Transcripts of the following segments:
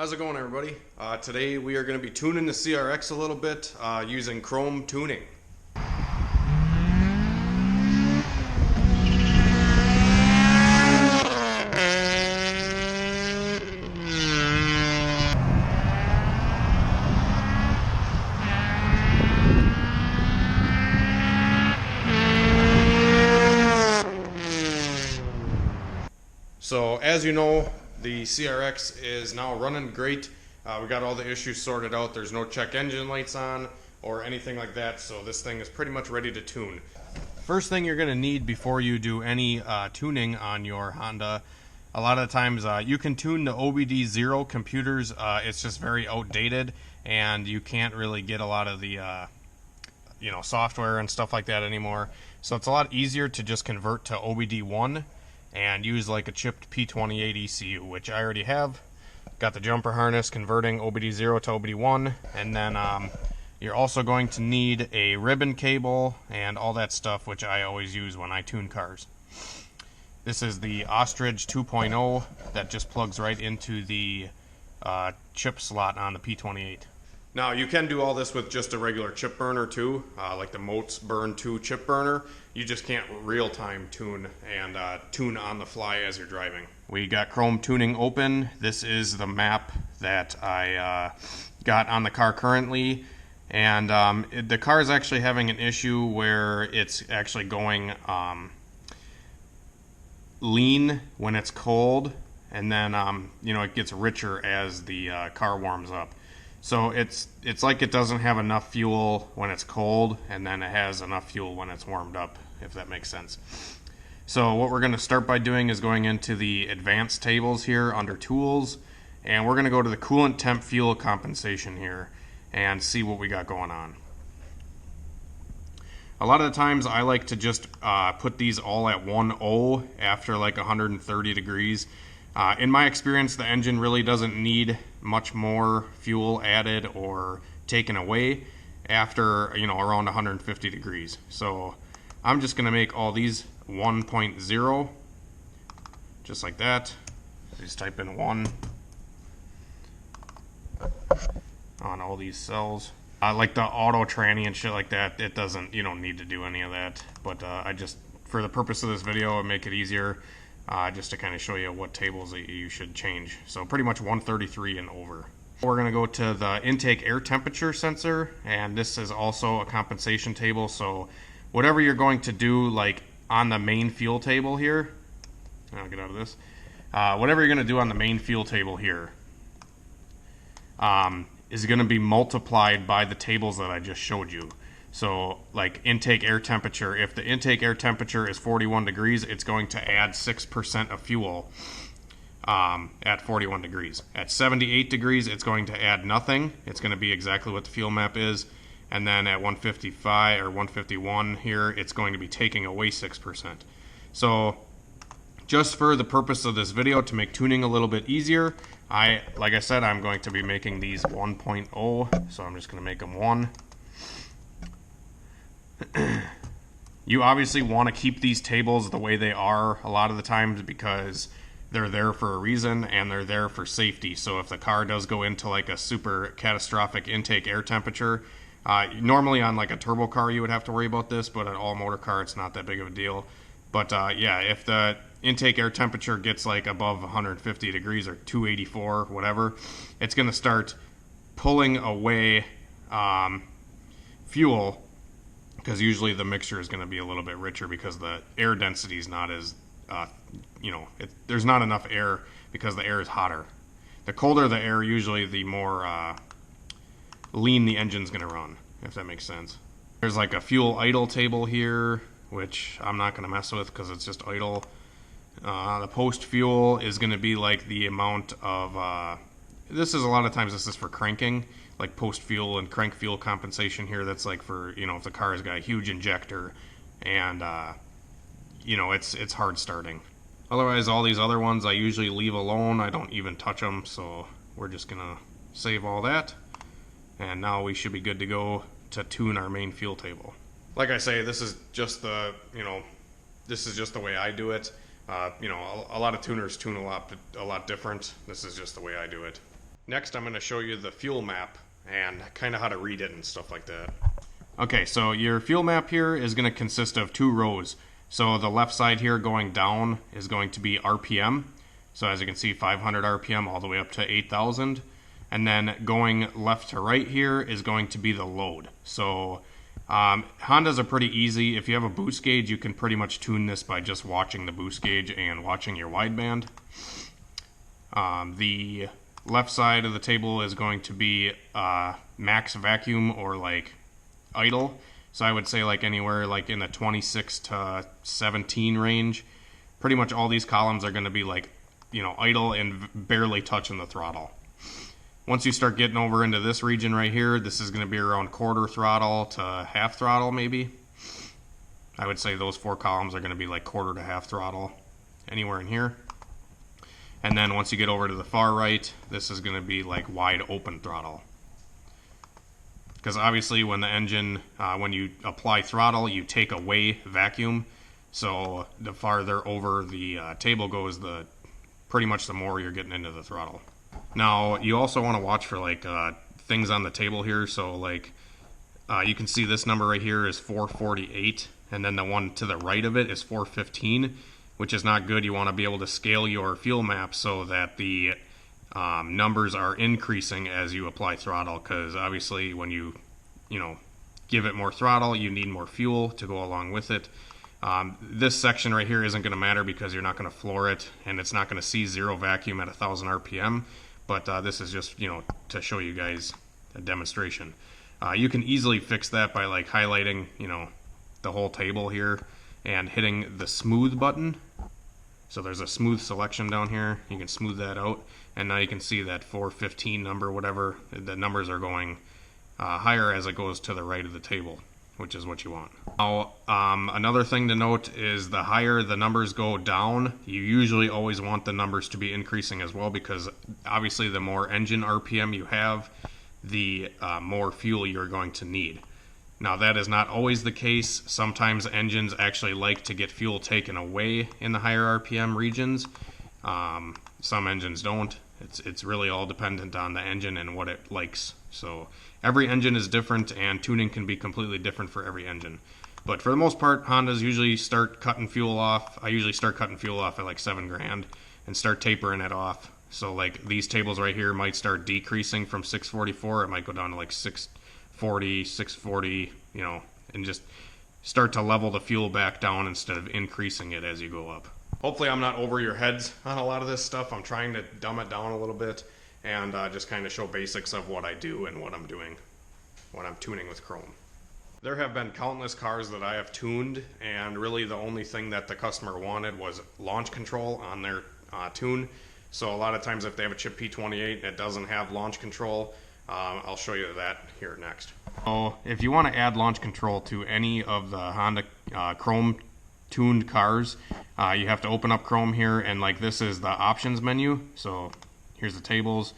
How's it going, everybody? Today we are going to be tuning the CRX a little bit using Crome tuning. So as you know, the CRX is now running great. We got all the issues sorted out. There's no check engine lights on or anything like that, so this thing is pretty much ready to tune. First thing you're going to need before you do any tuning on your Honda, a lot of the times you can tune the OBD0 computers. It's just very outdated, and you can't really get a lot of the software and stuff like that anymore. So it's a lot easier to just convert to OBD1 and use like a chipped P28 ECU, which I already have. Got the jumper harness converting OBD0 to OBD1, and then you're also going to need a ribbon cable and all that stuff, which I always use when I tune cars. This is the Ostrich 2.0 that just plugs right into the chip slot on the P28. Now you can do all this with just a regular chip burner too, like the Motes Burn 2 chip burner. You just can't real-time tune and tune on the fly as you're driving. We got Crome tuning open. This is the map that I got on the car currently, and the car is actually having an issue where it's actually going lean when it's cold, and then it gets richer as the car warms up. So it's like it doesn't have enough fuel when it's cold, and then it has enough fuel when it's warmed up, if that makes sense. So what we're going to start by doing is going into the advanced tables here under tools, and we're going to go to the coolant temp fuel compensation here and see what we got going on. A lot of the times I like to just put these all at 1.0 after like 130 degrees. In my experience, the engine really doesn't need much more fuel added or taken away after around 150 degrees. So I'm just going to make all these 1.0, just like that. Just type in 1 on all these cells. Like the auto tranny and shit like that, it doesn't, you don't need to do any of that. But I just, for the purpose of this video, and make it easier, just to kind of show you what tables that you should change. So pretty much 133 and over. We're going to go to the intake air temperature sensor, and this is also a compensation table. So whatever you're going to do, like on the main fuel table here, I'll get out of this. Whatever you're going to do on the main fuel table here is going to be multiplied by the tables that I just showed you. So like intake air temperature, if the intake air temperature is 41 degrees, it's going to add 6% of fuel at 41 degrees. At 78 degrees, it's going to add nothing. It's going to be exactly what the fuel map is. And then at 155 or 151 here, it's going to be taking away 6%. So just for the purpose of this video, to make tuning a little bit easier, like I said, I'm going to be making these 1.0. So I'm just going to make them 1. You obviously want to keep these tables the way they are a lot of the times because they're there for a reason and they're there for safety. So if the car does go into like a super catastrophic intake air temperature, normally on like a turbo car you would have to worry about this, but an all motor car it's not that big of a deal. But yeah, if the intake air temperature gets like above 150 degrees or 284, whatever, it's going to start pulling away fuel, because usually the mixture is going to be a little bit richer because the air density is not as, there's not enough air because the air is hotter. The colder the air, usually the more lean the engine's going to run, if that makes sense. There's like a fuel idle table here, which I'm not going to mess with because it's just idle. The post fuel is going to be like the amount of, this is a lot of times this is for cranking, like post fuel and crank fuel compensation here. That's like for, if the car has got a huge injector and, it's hard starting. Otherwise, all these other ones I usually leave alone. I don't even touch them. So we're just going to save all that. And now we should be good to go to tune our main fuel table. Like I say, this is just the, this is just the way I do it. A lot of tuners tune a lot different. This is just the way I do it. Next, I'm going to show you the fuel map and kind of how to read it and stuff like that. Okay, so your fuel map here is going to consist of 2 rows. So the left side here going down is going to be RPM. So as you can see, 500 RPM all the way up to 8,000. And then going left to right here is going to be the load. So Hondas are pretty easy. If you have a boost gauge, you can pretty much tune this by just watching the boost gauge and watching your wideband. The left side of the table is going to be max vacuum or like idle. So I would say like anywhere like in the 26 to 17 range. Pretty much all these columns are going to be like, you know, idle and barely touching the throttle. Once you start getting over into this region right here, this is going to be around quarter throttle to half throttle maybe. I would say those 4 columns are going to be like quarter to half throttle, anywhere in here. And then once you get over to the far right, this is going to be like wide open throttle. Because obviously when the engine, when you apply throttle, you take away vacuum. So the farther over the table goes, the pretty much the more you're getting into the throttle. Now you also want to watch for like things on the table here. So like you can see this number right here is 448, and then the one to the right of it is 415. Which is not good. You want to be able to scale your fuel map so that the numbers are increasing as you apply throttle, because obviously when you give it more throttle, you need more fuel to go along with it. This section right here isn't going to matter because you're not going to floor it, and it's not going to see 0 vacuum at 1,000 RPM, but this is just to show you guys a demonstration. You can easily fix that by like highlighting the whole table here and hitting the smooth button. So there's a smooth selection down here. You can smooth that out, and now you can see that 415 number, whatever, the numbers are going higher as it goes to the right of the table, which is what you want. Now, another thing to note is the higher the numbers go down, you usually always want the numbers to be increasing as well, because obviously the more engine RPM you have, the more fuel you're going to need. Now that is not always the case. Sometimes engines actually like to get fuel taken away in the higher RPM regions. Some engines don't. It's really all dependent on the engine and what it likes. So every engine is different, and tuning can be completely different for every engine. But for the most part, Hondas usually start cutting fuel off. I usually start cutting fuel off at like $7 grand and start tapering it off. So like these tables right here might start decreasing from 644. It might go down to like 640, 640, and just start to level the fuel back down instead of increasing it as you go up. Hopefully I'm not over your heads on a lot of this stuff. I'm trying to dumb it down a little bit and just kind of show basics of what I do and what I'm doing when I'm tuning with Crome. There have been countless cars that I have tuned, and really the only thing that the customer wanted was launch control on their tune. So a lot of times if they have a chip P28 and it doesn't have launch control, I'll show you that here next. So if you want to add launch control to any of the Honda Crome tuned cars, you have to open up Crome here, and like this is the options menu. So here's the tables,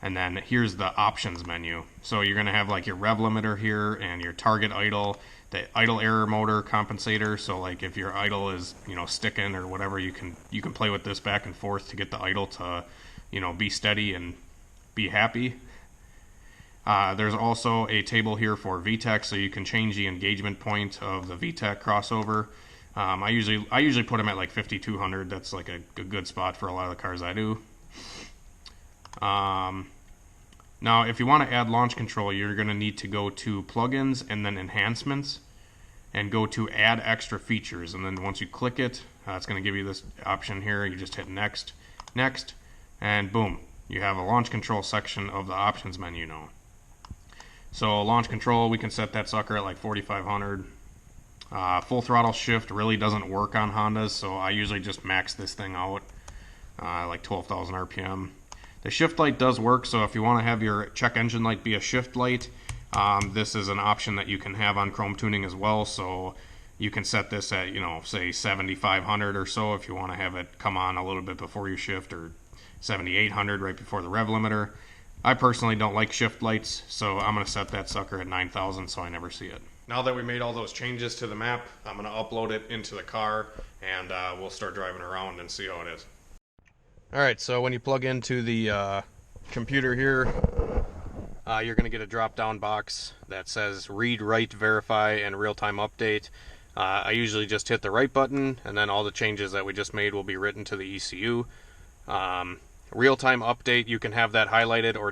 and then here's the options menu. So you're going to have like your rev limiter here and your target idle, the idle error motor compensator. So like if your idle is sticking or whatever, you can play with this back and forth to get the idle to be steady and be happy. There's also a table here for VTEC, so you can change the engagement point of the VTEC crossover. I usually put them at like 5200. That's like a good spot for a lot of the cars I do. Now, if you want to add launch control, you're going to need to go to plugins and then enhancements, and go to add extra features. And then once you click it, it's going to give you this option here. You just hit next, and boom, you have a launch control section of the options menu now. So launch control, we can set that sucker at like 4500. Full throttle shift really doesn't work on Hondas, so I usually just max this thing out like 12,000 RPM. The shift light does work, so if you want to have your check engine light be a shift light, this is an option that you can have on Crome Tuning as well. So you can set this at, say 7,500 or so if you want to have it come on a little bit before you shift, or 7,800 right before the rev limiter. I personally don't like shift lights, so I'm going to set that sucker at 9,000 so I never see it. Now that we made all those changes to the map, I'm going to upload it into the car, and we'll start driving around and see how it is. Alright, so when you plug into the computer here, you're going to get a drop-down box that says read, write, verify, and real-time update. I usually just hit the right button, and then all the changes that we just made will be written to the ECU. Real-time update, you can have that highlighted or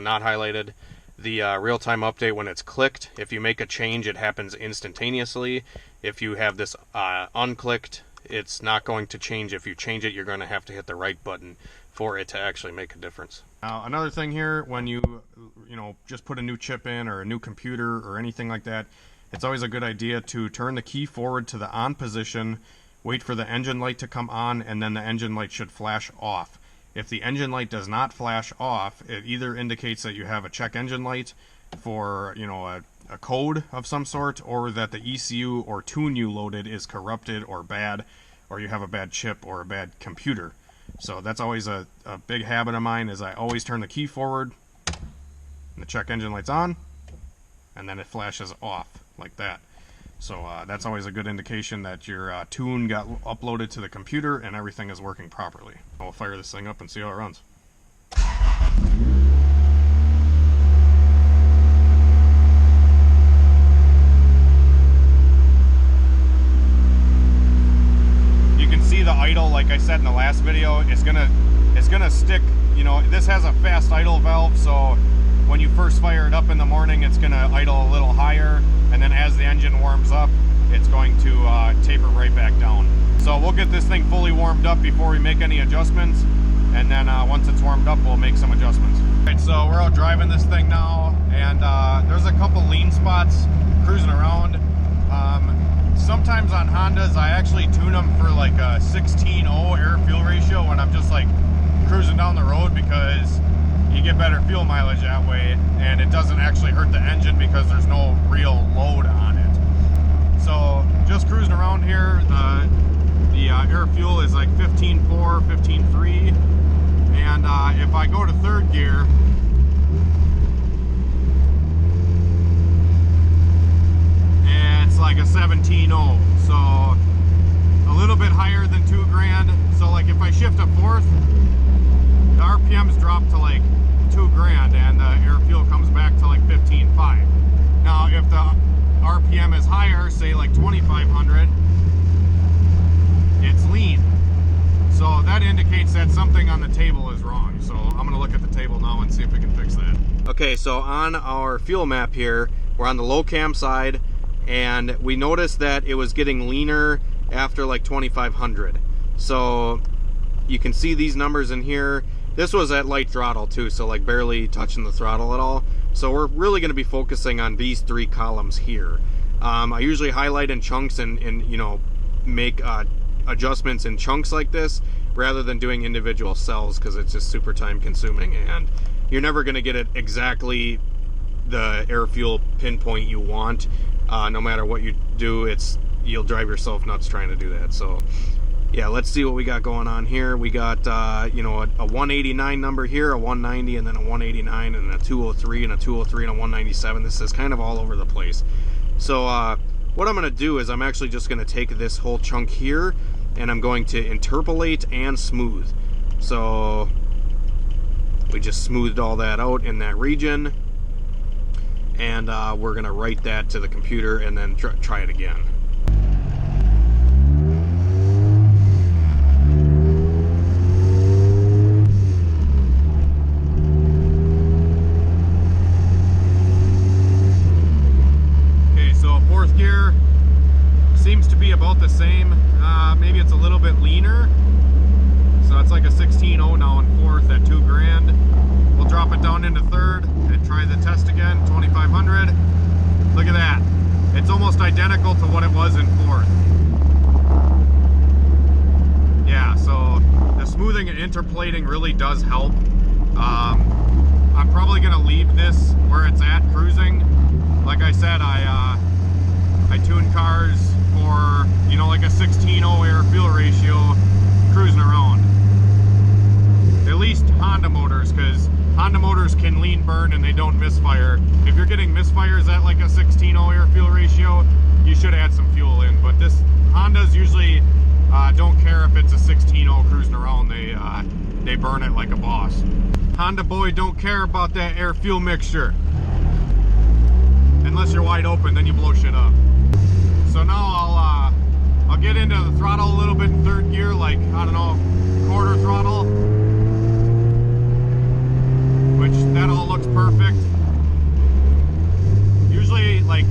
not highlighted. The real-time update, when it's clicked, if you make a change, it happens instantaneously. If you have this unclicked, it's not going to change. If you change it, you're going to have to hit the right button for it to actually make a difference. Now, another thing here, when you just put a new chip in or a new computer or anything like that, it's always a good idea to turn the key forward to the on position, wait for the engine light to come on, and then the engine light should flash off. If the engine light does not flash off, it either indicates that you have a check engine light for, a code of some sort, or that the ECU or tune you loaded is corrupted or bad, or you have a bad chip or a bad computer. So that's always a big habit of mine, is I always turn the key forward, and the check engine light's on, and then it flashes off like that. So that's always a good indication that your tune got uploaded to the computer and everything is working properly. I'll fire this thing up and see how it runs. You can see the idle, like I said in the last video, it's gonna stick. This has a fast idle valve, so when you first fire it up in the morning, it's going to idle a little higher, and then as the engine warms up, it's going to taper right back down. So we'll get this thing fully warmed up before we make any adjustments, and then once it's warmed up, we'll make some adjustments. All right, so we're out driving this thing now, and there's a couple lean spots cruising around. Sometimes on Hondas, I actually tune them for like a 16:0 air-fuel ratio when I'm just like cruising down the road, because you get better fuel mileage that way, and it doesn't actually hurt the engine because there's no real load on it. So just cruising around here, the air fuel is like 15.4, 15.3, and if I go to third gear, it's like a 17.0, so a little bit higher than 2 grand. So like if I shift to fourth, the RPMs drop to like 2 grand, and the air fuel comes back to like 15.5. Now if the RPM is higher, say like 2,500, it's lean. So that indicates that something on the table is wrong. So I'm gonna look at the table now and see if we can fix that. Okay, so on our fuel map here, we're on the low cam side, and we noticed that it was getting leaner after like 2,500. So you can see these numbers in here. This was at light throttle too, so like barely touching the throttle at all. So we're really going to be focusing on these 3 columns here. I usually highlight in chunks and make adjustments in chunks like this rather than doing individual cells, because it's just super time consuming, and you're never going to get it exactly the air fuel pinpoint you want. No matter what you do, you'll drive yourself nuts trying to do that. So yeah, let's see what we got going on here. We got a 189 number here, a 190, and then a 189, and a 203, and a 203, and a 197. This is kind of all over the place. So what I'm going to do is I'm actually just going to take this whole chunk here, and I'm going to interpolate and smooth. So we just smoothed all that out in that region, and we're going to write that to the computer and then try it again. Fourth gear seems to be about the same. Maybe it's a little bit leaner, so it's like a 16.0 now in fourth at 2 grand. We'll drop it down into third and try the test again. 2,500. Look at that, it's almost identical to what it was in fourth. Yeah, so the smoothing and interpolating really does help. I'm probably going to leave this where it's at cruising. Like I said, I tune cars for, like a 16.0 air fuel ratio cruising around. At least Honda motors, because Honda motors can lean burn and they don't misfire. If you're getting misfires at like a 16.0 air fuel ratio, you should add some fuel in. But this Hondas usually don't care if it's a 16.0 cruising around. They burn it like a boss. Honda boy don't care about that air fuel mixture. Unless you're wide open, then you blow shit up. So now I'll get into the throttle a little bit in third gear, like, I don't know, quarter throttle. Which, that all looks perfect. Usually, like,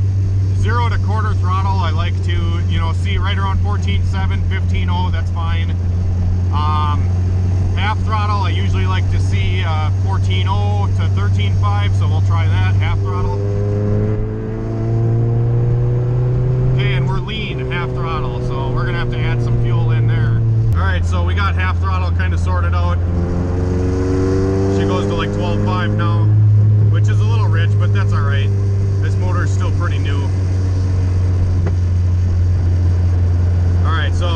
0 to quarter throttle, I like to, you know, see right around 14.7, 15.0, that's fine. Half throttle, I usually like to see 14.0 to 13.5, so we'll try that, half throttle. Okay, and we're lean, half throttle, so we're gonna have to add some fuel in there. Alright, so we got half throttle kind of sorted out. She goes to like 12.5 now, which is a little rich, but that's alright. This motor is still pretty new. Alright, so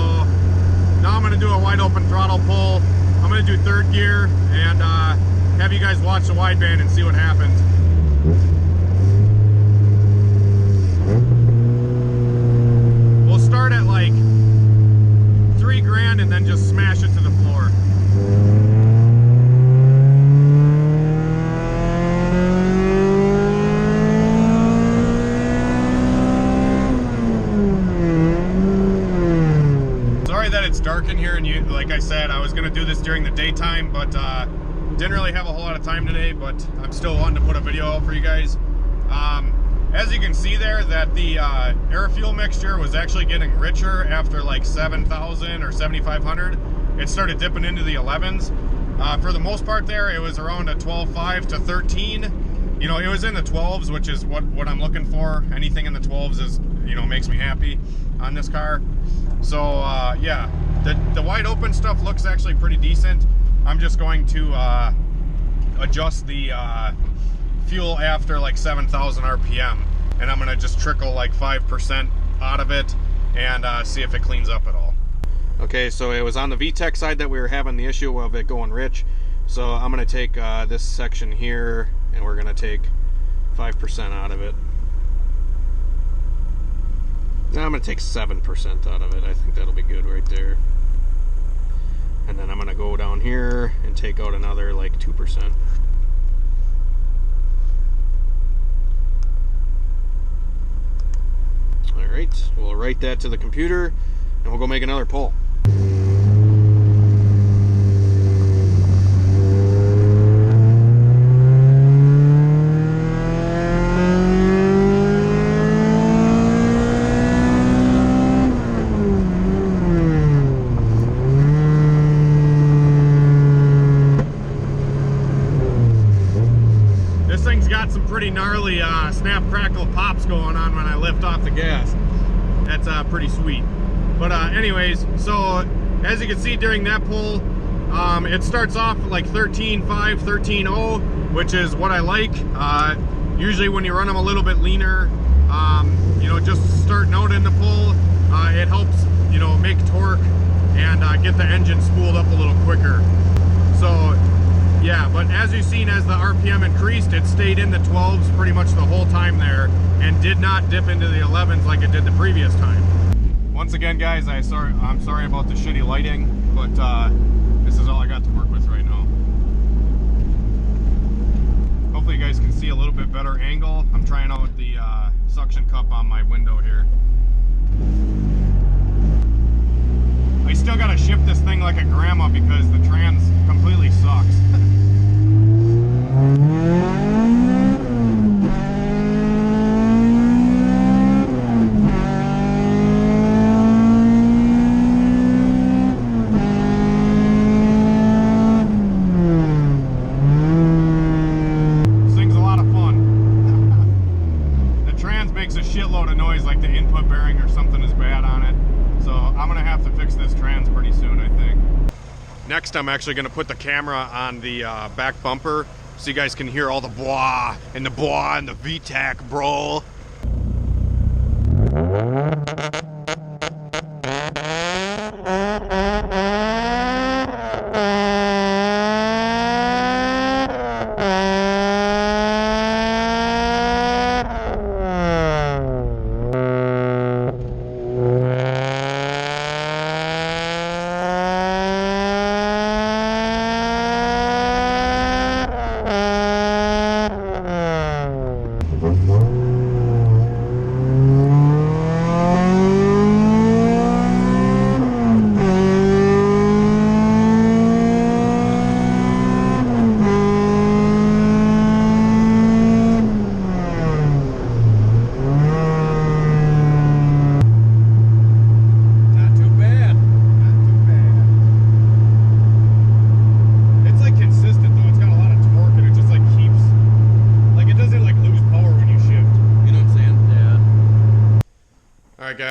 now I'm going to do a wide open throttle pull. I'm going to do third gear and have you guys watch the wideband and see what happens. We'll start at like 3 grand and then just smash it to the floor. It's dark in here, and like I said, I was going to do this during the daytime, but didn't really have a whole lot of time today, but I'm still wanting to put a video out for you guys. As you can see there, that the air fuel mixture was actually getting richer after like 7,000 or 7,500. It started dipping into the 11s. For the most part there, it was around a 12.5 to 13. You know, it was in the 12s, which is what I'm looking for. Anything in the 12s is, you know, makes me happy on this car. So yeah, the wide open stuff looks actually pretty decent. I'm just going to adjust the fuel after like 7,000 RPM, and I'm gonna just trickle like 5% out of it and see if it cleans up at all. Okay, so it was on the VTEC side that we were having the issue of it going rich. So I'm gonna take this section here, and we're gonna take 5% out of it. I'm going to take 7% out of it. I think that'll be good right there. And then I'm going to go down here and take out another like 2%. Alright, we'll write that to the computer and we'll go make another pull. Pretty gnarly snap, crackle, pops going on when I lift off the gas. That's pretty sweet. But anyways, so as you can see during that pull, it starts off like 13.5, 13.0, which is what I like. Usually when you run them a little bit leaner, you know, just starting out in the pull, it helps, you know, make torque and get the engine spooled up a little quicker. So yeah, but as you've seen, as the RPM increased, it stayed in the 12s pretty much the whole time there and did not dip into the 11s like it did the previous time. Once again, guys, I'm sorry about the shitty lighting, but this is all I got to work with right now. Hopefully you guys can see a little bit better angle. I'm trying out the suction cup on my window here. I still gotta shift this thing like a grandma because the trans completely sucks. This thing's a lot of fun. The trans makes a shitload of noise, like the input bearing or something is bad on it. So I'm gonna have to fix this trans pretty soon, I think. Next, I'm actually gonna put the camera on the back bumper so you guys can hear all the blah and the VTEC, bro.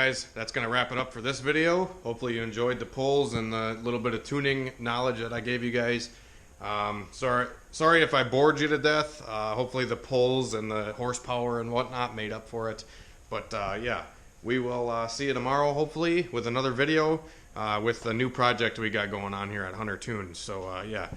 guys, that's going to wrap it up for this video. Hopefully you enjoyed the pulls and the little bit of tuning knowledge that I gave you guys. Sorry if I bored you to death. Hopefully the pulls and the horsepower and whatnot made up for it. But yeah, we will see you tomorrow, hopefully, with another video with the new project we got going on here at HunterTuned. So yeah,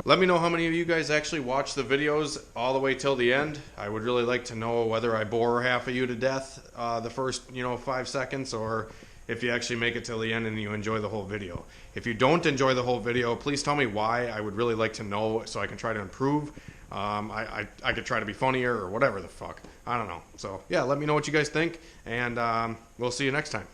let me know how many of you guys actually watch the videos all the way till the end. I would really like to know whether I bore half of you to death the first 5 seconds, or if you actually make it till the end and you enjoy the whole video. If you don't enjoy the whole video, please tell me why. I would really like to know so I can try to improve. I could try to be funnier or whatever the fuck. I don't know. So yeah, let me know what you guys think, and we'll see you next time.